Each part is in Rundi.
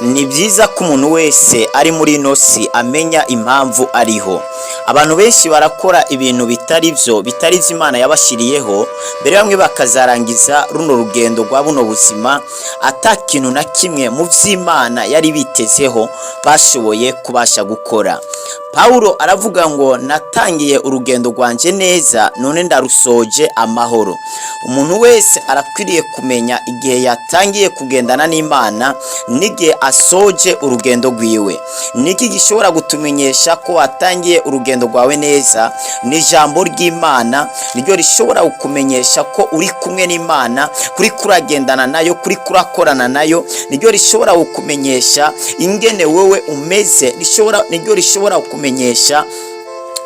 Ni byiza ko umuntu wese ari muri ino si amenya impamvu ariho. Abantu benshi barakora ibintu bitari byo Imana yabashiriyeho, mbere bamwe bakazarangiza runo rugendo rwa buno buzima ata kintu na kimwe mu vy'Imana yari bitezeho bashoboye kubasha gukora. Paulo aravuga ngo natangiye urugendo rwanje neza, none ndarusoje amahoro. Umuntu wese arakwiriye kumenya igihe yatangiye kugendana n'Imana n'igihe asoje urugendo rwiwe. Niki gishobora gutumenyesha ko watangiye urugendo rwawe neza? Ni ijambo ry'Imana niryo rishobora kukumenyesha ko uri kumwe n'Imana, kuri kuragendana nayo, kuri kurakorana nayo, niryo rishobora kukumenyesha ingene wewe umeze, niryo rishobora kukumenyesha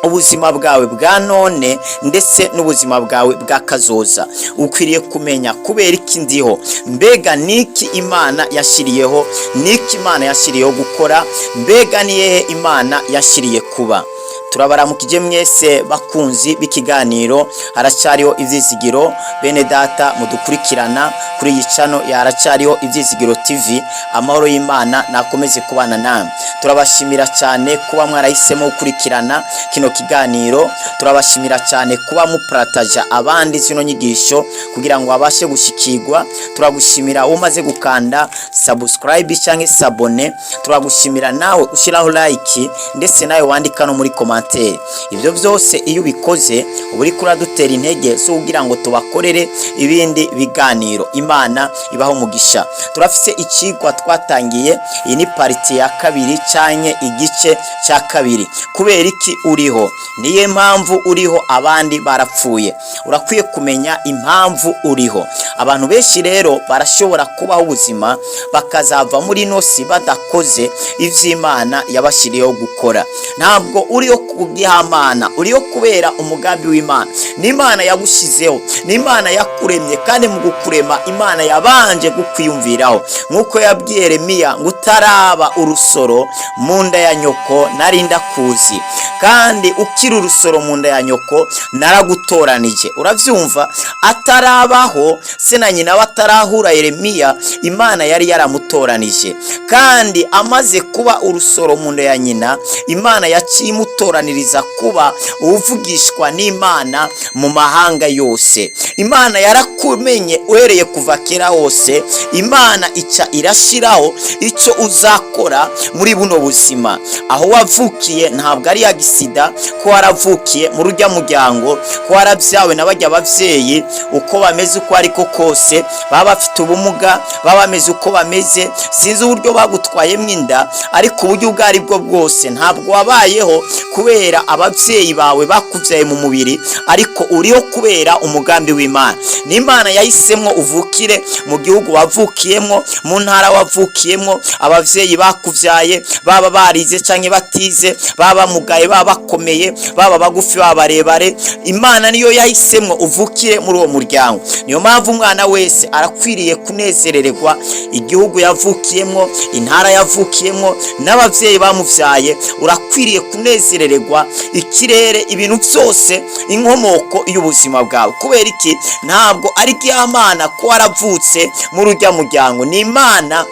ubuzima bwawe bwa none ndetse n'ubuzima bwawe bwa kazoza. Ukwiriye kumenya kubera iki ndiho, mbega niki Imana yashiriyeho, niki Imana yashiriyeho gukora, mbega niyehe Imana yashiriye kuba. Turabaramukije mwese bakunzi b'ikiganiro haracyariho ivyizigiro. Bene data mudukurikirana kuri iyi channel ya haracyariho ivyizigiro TV, amahoro y'Imana nakomeze kubana namwe. Turabashimira cyane kuba mwarahisemo gukurikirana kino kiganiro, turabashimira cyane kuba muparataja abandi zino nyigisho kugira ngo babashe gushikirwa. Turagushimira umaze gukanda subscribe cyangwa sabone, turagushimira nawe ushiraho like ndetse nawe wandika no muri commentaire. Ibyo byose iyo ubikoze uri kuradutera intege zo kugira ngo tubakorere ibindi biganiro. Imana ibaho umugisha. Turafise ikigwa twatangiye, iyi ni pariti ya kabiri cyanye igice cya kabiri. Kubera iki uriho? Niye mpamvu uriho abandi barapfuye. Urakwiye kumenya impamvu uriho. Abantu benshi rero barashobora kubaho ubuzima bakazava muri nosi badakoze ivy'Imana yabashiriyeho gukora. Ntabwo uriho kugihamana, uriho kubera umugambi w'Imana. N'Imana yagushizeho, n'Imana yakuremye, kandi mu gukurema Imana yabanje gukwiyumviraho. Nkuko yabwiye Yeremiya ngo utaraba urusoro mu nda ya nyoko nari ndakuzi, kandi ukiri urusoro mu nda ya nyoko naragutoranije. Uravyumva? Atarabaho se na nyina batarahura Yeremiya, Imana yari yaramutoranije, kandi amaze kuba urusoro mu nda ya nyina, Imana yacimutoraniriza kuba uvugishwa n'Imana mu mahanga yose. Imana yarakumenye uhereye kuva kera hose. Imana ica irashiraho icyo uzakora muri buno buzima. Aho wavukiye ntabwo ari agisida ko waravukiye mu rujya muryango, ko warabyawe n'abajya abavyeyi uko bameze uko ariko kose, baba bafite ubumuga, baba bameze uko bameze, sinzi uburyo bagutwayemo inda, ariko uburyo ubwo ari bwo bwose ntabwo wabayeho kubera abavyeyi bawe bakuvyaye mu mubiri, ariko uriho kubera umugambi w'Imana. N'Imana yahisemwo uvukire mu gihugu wavukiyemo, mu ntara wavukiyemo. Abavyeyi bakuvyaye baba barize canke batize, baba mugaye, baba bakomeye, baba bagufi, baba barebare, Imana niyo yahisemwo uvukire muri uwo muryango. Niyo mpamvu umwana wese arakwiriye kunezerererwa igihugu yavukiyemo, intara yavukiyemo, n'abavyeyi bamuvyaye. Urakwiriye kunezerererwa ikirere, ibintu byose, inkomoko y'ubuzima bwawe. Kubera iki? Ntabwo ari Imana ko waravutse muri urya muryango. Ni Imana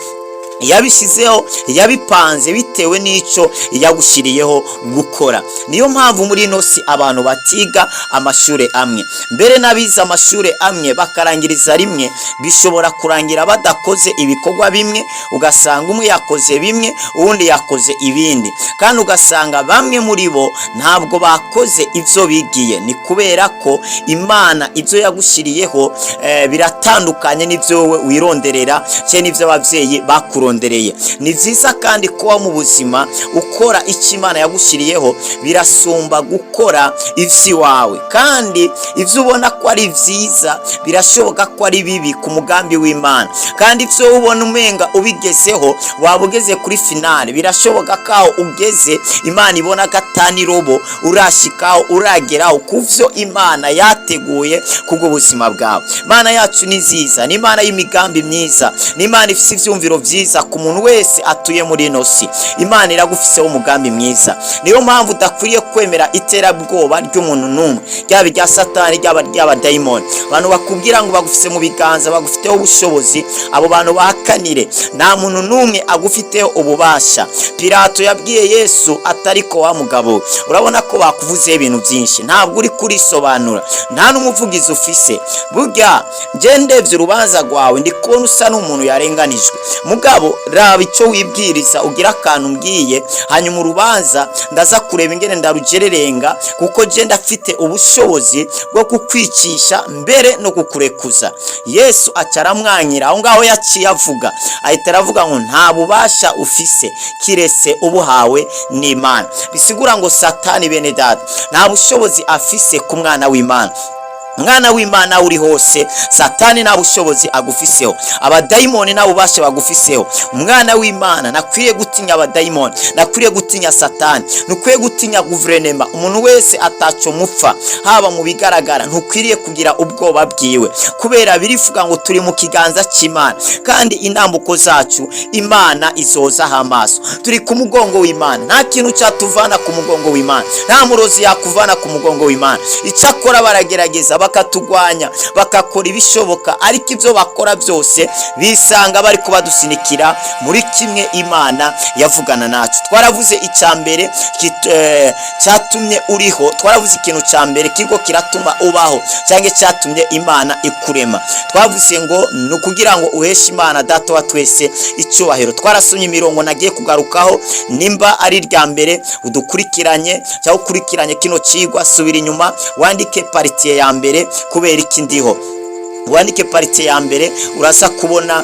yabishizeho, yabipanze bitewe n'ico yagushiriyeho gukora. Niyo mpamvu muri ino si abantu batiga amashure amwe, mbere n'abiza amashure amwe bakarangiriza rimwe, bishobora kurangira badakoze ibikorwa bimwe. Ugasanga umwe yakoze bimwe, uwundi yakoze ibindi, kandi ugasanga bamwe muri bo ntabwo bakoze ivyo bigiye. Ni kubera ko Imana ivyo yagushiriyeho biratandukanye n'ivyo wowe wironderera cye n'ivyo abavyeyi bakurondereye. Ni vyiza kandi kuba mu buzima ukora icyo Imana yagushiriyeho, birasumba gukora ivy'iwawe. Kandi ivyo ubona ko ari vyiza birashoboka ko ari bibi ku mugambi w'Imana, kandi ivyo ubona umenga ubigezeho, waba ugeze kuri finale, birashoboka ko ugeze Imana ibona gatani robo urashikaho, urageraho kuvyo Imana yateguye kubwo buzima bwawe. Imana yacu ni nziza, ni Imana y'imigambi myiza, ni Imana ifite ivyumviro vyiza neza ku muntu wese atuye muri ino si. Imana iragufiseho umugambi mwiza. Niyo mpamvu udakwiriye kwemera iterabwoba ry'umuntu n'umwe, ryaba irya Satani ryaba ry'abadayimoni. Abantu bakubwira ngo bagufise mu biganza, bagufiteho ubushobozi, abo bantu bahakanire. Nta muntu n'umwe agufiteho ububasha. Pilato yabwiye Yesu atariko wa mugabo, urabona ko bakuvuzeho ibintu byinshi, ntabwo uri kurisobanura, nta n'umuvugizi ufise. Burya nje ndevye urubanza rwawe ndi kubona usa n'umuntu yarenganijwe. Mugabo raba icyo wibwiriza, ugira akantu mbwiye, hanyuma urubanza ndaza kureba ingene ndarugererenga, kuko je ndafite ubushobozi bwo kukwicisha mbere no kukurekuza. Yesu acaramwanyira aho ngaho yaciye avuga, ahita aravuga ngo nta bubasha ufise kirese ubuhawe n'Imana. Bisigura ngo Satani bene data nta bushobozi afise ku mwana w'Imana. Mwana w'Imana uri hose, Satani nta bushobozi agufiseho, abadayimoni nta bubasha bagufiseho. Umwana w'Imana nakwiye gutinya abadayimoni, nakwiye gutinya Satani, nukwiye gutinya guverinema. Umuntu wese ataco mupfa, haba mu bigaragara, ntukwiriye kugira ubwoba bwiwe, kubera birivuga ngo turi mu kiganza cy'Imana, kandi intambuko zacu Imana izozaho amaso. Turi ku mugongo w'Imana, nta kintu cyatuvana ku mugongo w'Imana, nta murozi yakuvana ku mugongo w'Imana. Icyakora baragerageza bakatugwanya, bakakora ibishoboka, ariko ibyo bakora byose bisanga bari kubadusinikira muri kimwe Imana yavugana nacu. Twaravuze icyambere cyatumye uriho, twaravuze ikintu cyambere kiriko kiratuma ubaho, cyangwa cyatumye Imana ikurema. Twavuze ngo nukugira ngo uheshe Imana data wa twese icyubahiro. Twarasomye imirongo nagiye kugarukaho, nimba ari rya mbere udukurikiranye cyangwa ukurikiranye kino cigwa, subira inyuma wandike partie ya mbere. Kubera iki ndiho, wandike parite ya mbere, urasa kubona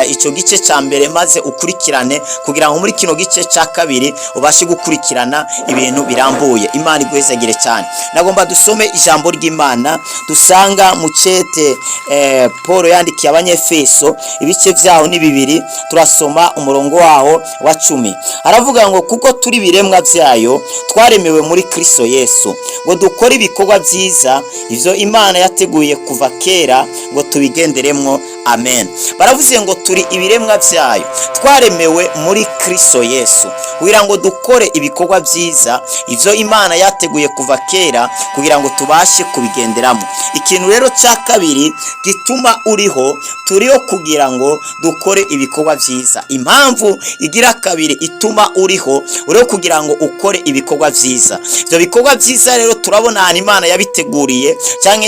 icyo gice cya mbere, maze ukurikirane kugira ngo muri kino gice cya kabiri ubashe gukurikirana ibintu birambuye. Imana igwezagire cyane. Nagomba dusome ijambo ry'Imana dusanga mu cete Paul yandikiye Abanyefeso, ibice byaho ni 2, turasoma umurongo waho wa 10. Aravuga ngo kuko turi biremwa byayo, twaremewe muri Kristo Yesu ngo dukore ibikorwa byiza ivyo Imana yateguye kuva kera ngo tubigenderemwo. Amen. Baravuze ngo turi ibiremwa byayo, twaremewe muri Kristo Yesu kugira ngo dukore ibikorwa byiza ivyo Imana yateguye kuva kera kugira ngo tubashe kubigenderamo. Ikintu rero cya kabiri gituma uriho, turiho kugira ngo dukore ibikorwa byiza. Impamvu igira kabiri ituma uriho kugira ngo ukore ibikorwa byiza. Ibyo bikorwa byiza rero turabona ahantu Imana yabiteguriye cyangwa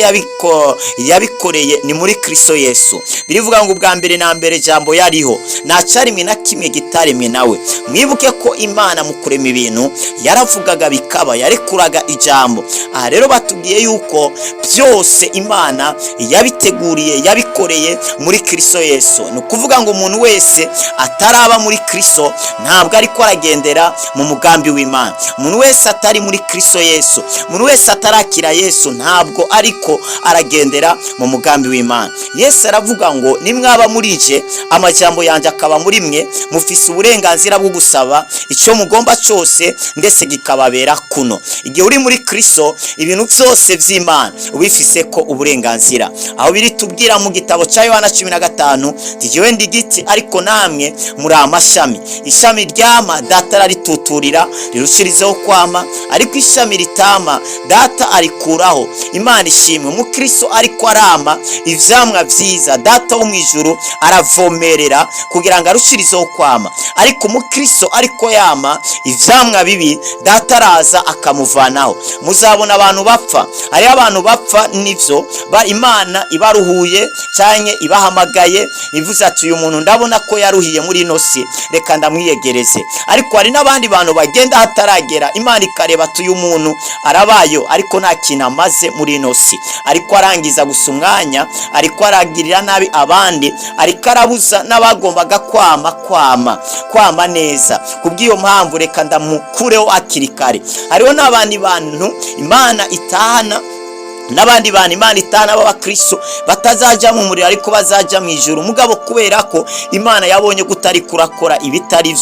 yabikoreye ni muri Kristo Yesu. Birivuga ngo ubwa mbere na mbere jambo yariho, nta cyarimwe na kimwe gitaremwe nawe. Mwibuke ko Imana mu kurema ibintu yaravugaga bikaba, yarekuraga ijambo. Aha rero batubwiye yuko byose Imana yabiteguriye, yabikoreye muri Kristo Yesu. Ni ukuvuga ngo umuntu wese ataraba muri Kristo ntabwo ariko aragendera mu mugambi w'Imana. Umuntu wese atari muri Kristo Yesu, umuntu wese atarakira Yesu, ntabwo ariko aragendera mu mugambi w'Imana. Yesu aravuga ngo nimwaba muri je, amajambo yanje akaba muri mwe, mufise uburenganzira bwo gusaba icyo mugomba cyose, ndetse gikababera kuno. Igihe uri muri Kristo, ibintu byose by'Imana ubifise ko uburenganzira. Aho biri tubwira mu gitabo cya Yohana 15, ndijewe ndi giti ariko namwe muri amashami. Ishami ryama data ararituturira rirushirizeho kwama, ariko ishami ritama data arikuraho. Imana ishimwe. Mu Kristo ariko arama ivyamwa vyiza, data wo mwijuru aravomerera kugira ngo arushirizeho kwama. Ariko mu Kristo ariko yama ivyamwa bibi, data araza akamuvanaho. Muzabona abantu bapfa, ari abantu bapfa nivyo Imana ibaruhuye cyane ibahamagaye, ivuze ati uyu muntu ndabona ko yaruhiye muri ino si, reka ndamwiyegereze. Ariko hari n'abandi bantu bagenda hataragera, Imana ikareba ati uyu muntu arabayo ariko nta kintu amaze muri ino si, ariko arangiza gusa umwanya, ariko aragirira nabi abandi, ariko arabuza n'abagombaga kwama neza. Kubw'iyo mpamvu reka ndamukureho akiri kare. Hariho n'abandi bantu Imana itahana n'abandi bantu Imana itana b'abakristo batazaja mu muriro ariko bazaja mu ijuru. Mugabo kubera ko Imana yabonye gutari kurakora ibitari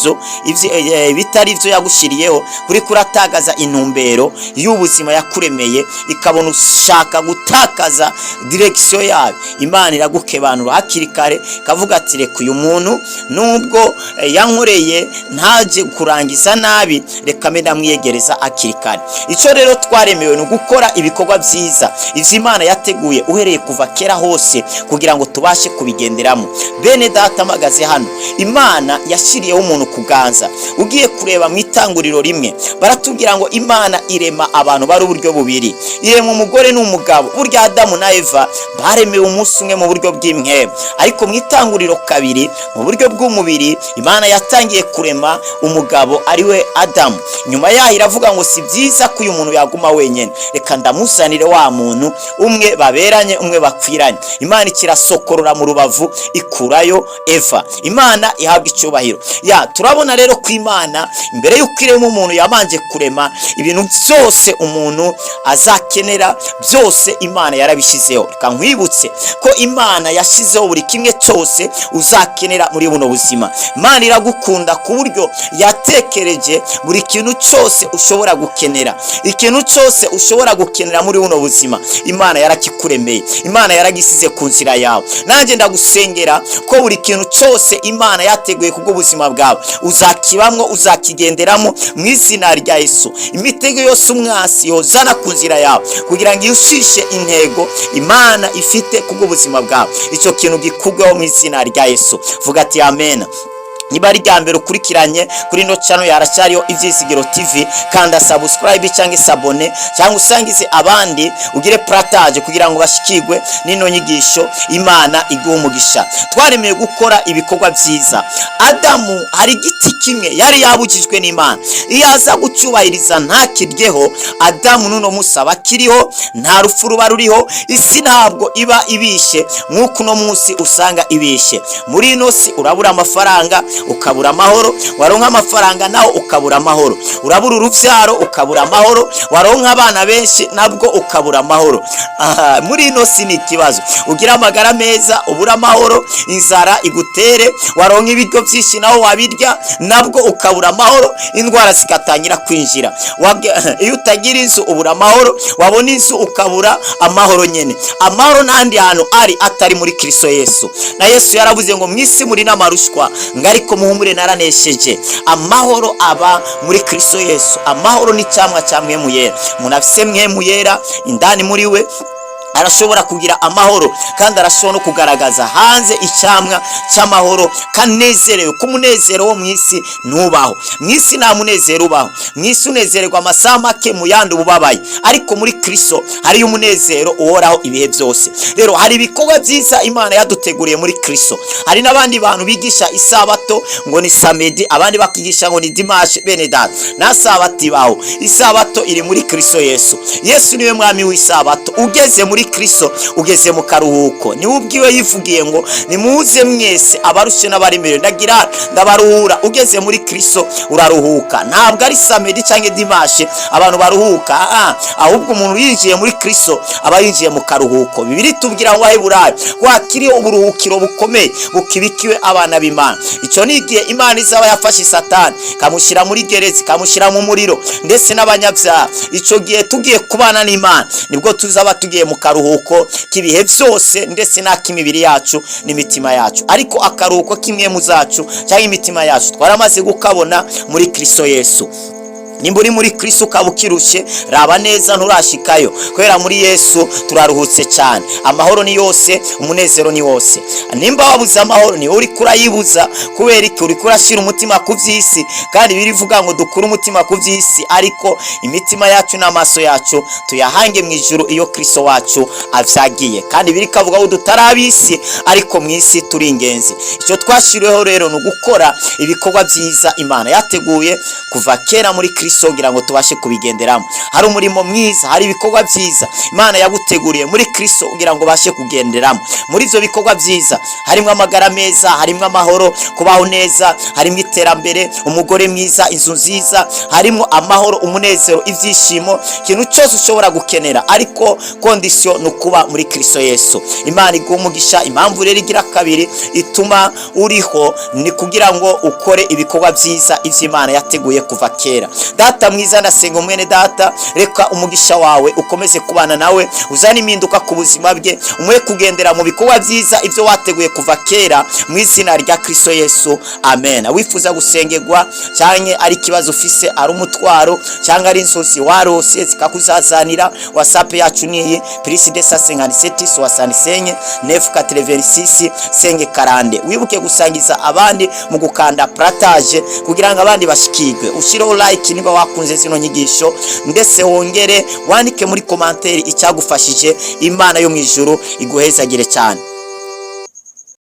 byo yagushiriyeho, kuri kuratagaza intumbero y'ubuzima yakuremeye, ikabona ushaka gutakaza direction yayo, Imana iragukebanura hakiri kare kavuga ati reka uyu muntu nubwo yankoreye ntaje kurangiza nabi, reka mbe ndamwiyegereza hakiri kare. Ico rero twaremewe no gukora ibikorwa byiza ivyo Imana yateguye uhereye kuva kera hose kugira ngo tubashe kubigenderamo. Bene data magaze hano, Imana yashiriyeho umuntu kuganza. Ugiye kureba mu itanguriro rimwe baratubwira ngo Imana irema abantu bari uburyo bubiri, irema umugore n'umugabo. Burya Adamu na Eva baremewe umunsi umwe mu buryo bw'imwe, ariko mu itanguriro kabiri mu buryo bw'umubiri Imana yatangiye kurema umugabo ariwe Adamu. Nyuma yaho iravuga ngo si byiza ko uyu muntu yaguma wenyene, reka ndamuzanire wa muntu umwe baberanye, umwe bakwiranye. Imana ikirasokorora mu rubavu ikurayo Eva. Imana ihabwa icyubahiro. Turabona rero ko Imana imbere y'uko irema umuntu yabanje kurema ibintu byose umuntu azakenera, byose Imana yarabishizeho. Reka nkwibutse ko Imana yashizeho buri kimwe cyose uzakenera muri buno buzima. Imana iragukunda ku buryo yatekereje buri kintu cyose ushobora gukenera. Ikintu cyose ushobora gukenera muri buno buzima Imana yarakikuremeye, Imana yaragisize ku nzira yawe. Nanjye ndagusengera ko buri kintu cyose Imana yateguye kubwo buzima bwawe uzakibamwo, uzakigenderamo mu izina rya Yesu. Imitego yose umwasi yozana ku nzira yawe kugira ngo yushishe intego Imana ifite kubwo buzima bwawe, icyo kintu gikugweho mu izina rya Yesu. Vuga ati amen. Niba ari rya mbere ukurikiranye kuri no channel yaracyariho Ivyizigiro TV, kanda subscribe cyangwa sabone cyangwa usangize abandi, ugire partage kugira ngo bashikirwe nino nyigisho. Imana iguhe umugisha. Twaremeye gukora ibikorwa byiza. Adamu hari igiti kimwe yari yabujijwe n'Imana, iyo aza gucyubahiriza ntakiryeho, Adamu nuno musaba kiriho, nta rupfu ruba ruriho, isi ntabwo iba ibishe nk'uko no munsi usanga ibishe. Muri ino si urabura amafaranga ukabura amahoro, waronka amafaranga naho ukabura amahoro, urabura uruvyaro ukabura amahoro, waronka abana benshi nabwo ukabura amahoro. Muri ino si ni ikibazo. Ugira amagara meza ubura amahoro, inzara igutere, waronka ibiryo byinshi naho wabirya nabwo ukabura amahoro, indwara zikatangira kwinjira. Iyo utagira inzu ubura amahoro, wabona inzu ukabura amahoro nyene. Amahoro n'andi hantu ari atari muri Kristo Yesu. Na Yesu yaravuze ngo mwisi muri n'amarushwa ngariko muhumure naranesheje. Amahoro aba muri Kristo Yesu. Amahoro ni cyamwa cya Mwemu Yera. Umuntu afise Mwemu Yera indani muri we arashobora kugira amahoro, kandi arashobora no kugaragaza hanze icyamwa cy'amahoro, kanezerewe. Kumunezero wo mwisi nubaho. Mwisi nta munezero ubaho. Mwisi unezererwa amasaha make, mu yandi ububabaye, ariko muri Kristo hari umunezero uhoraho ibihe byose. Rero hari ibikorwa byiza Imana yaduteguriye muri Kristo. Hari n'abandi bantu bigisha isabato ngo ni samedi, abandi bakigisha ngo ni dimanche. Bene data, na sabati baho, isabato iri muri Kristo Yesu. Yesu niwe mwami w'isabato. Ugeze muri Kristo ugeze mu karuhuko. Ni ubwiwe yivugiye ngo nimuze mwese abarushe n'abaremerewe ndabaruhura. Ugeze muri Kristo uraruhuka. Ntabwo ari samedi cyangwa dimanche abantu baruhuka, ahubwo umuntu yinjiye muri Kristo aba yinjiye mu karuhuko. Bibiri tubwira ngo Abaheburayo wakiriye uburuhukiro bukomeye bukibikiwe abana b'Imana. Icyo ni igihe Imana izaba yafashe Satani kamushyira muri gereza, kamushyira mu muriro, ndetse n'abanyabyaha. Icyo gihe tugiye kubana n'Imana nibwo tuzaba tugiye mu karuhuko k'ibihe byose, ndetse n'ak'imibiri yacu n'imitima yacu. Ariko akaruhuko k'imwe mu zacu cyangwa imitima yacu twaramaze gukabona muri Kristo Yesu. Nimba uri muri Kristo ukaba ukirushe, raba neza nturashikayo, kubera muri Yesu turaruhutse cyane. Amahoro ni yose, umunezero ni wose. Nimba wabuze amahoro ni uri kurayibuza, kubera iki uri kurashira umutima ku by'isi, kandi birivuga ngo dukure umutima ku by'isi, ariko imitima yacu n'amaso yacu tuyahange mu ijuru iyo Kristo wacu avyagiye. Kandi biri kavuga ngo dutarabisi, ariko mu isi turi ingenzi. Icyo twashiriweho rero no gukora ibikorwa byiza Imana yateguye kuva kera muri Kristo Kristo kugira ngo tubashe kubigenderamo. Hari umurimo mwiza, hari ibikorwa byiza Imana yaguteguriye muri Kristo kugira ngo bashe kugenderamo. Muri ivyo bikorwa byiza harimo amagara meza, harimo amahoro, kubaho neza, harimo iterambere, umugore mwiza, inzu nziza, harimo amahoro, umunezero, ivyishimo, ikintu cyose ushobora gukenera, ariko condition no kuba muri Kristo Yesu. Imana igumugisha. Impamvu rero igira kabiri ituma uriho ni kugira ngo ukore ibikorwa byiza ivy'Imana yateguye kuva kera. Data mwiza, ndasenga mwene data, reka umugisha wawe ukomeze kubana nawe, uzana impinduka ku buzima bwe, umuhe kugendera mu bikorwa byiza ivyo wateguye kuva kera mu izina rya Kristo Yesu, amen. Wifuza gusengerwa cyane ari kibazo ufise, ari umutwaro cyangwa ari insozi warose zikakuzazanira, WhatsApp yacu ni +257 senge karande. Wibuke gusangiza abandi mu gukanda partage kugira ngo abandi bashikirwe. Ushiraho like niba wakunze zino nyigisho, ndetse wongere wandike muri commentaire icyagufashije. Imana yo mu ijuru iguhezagire cyane.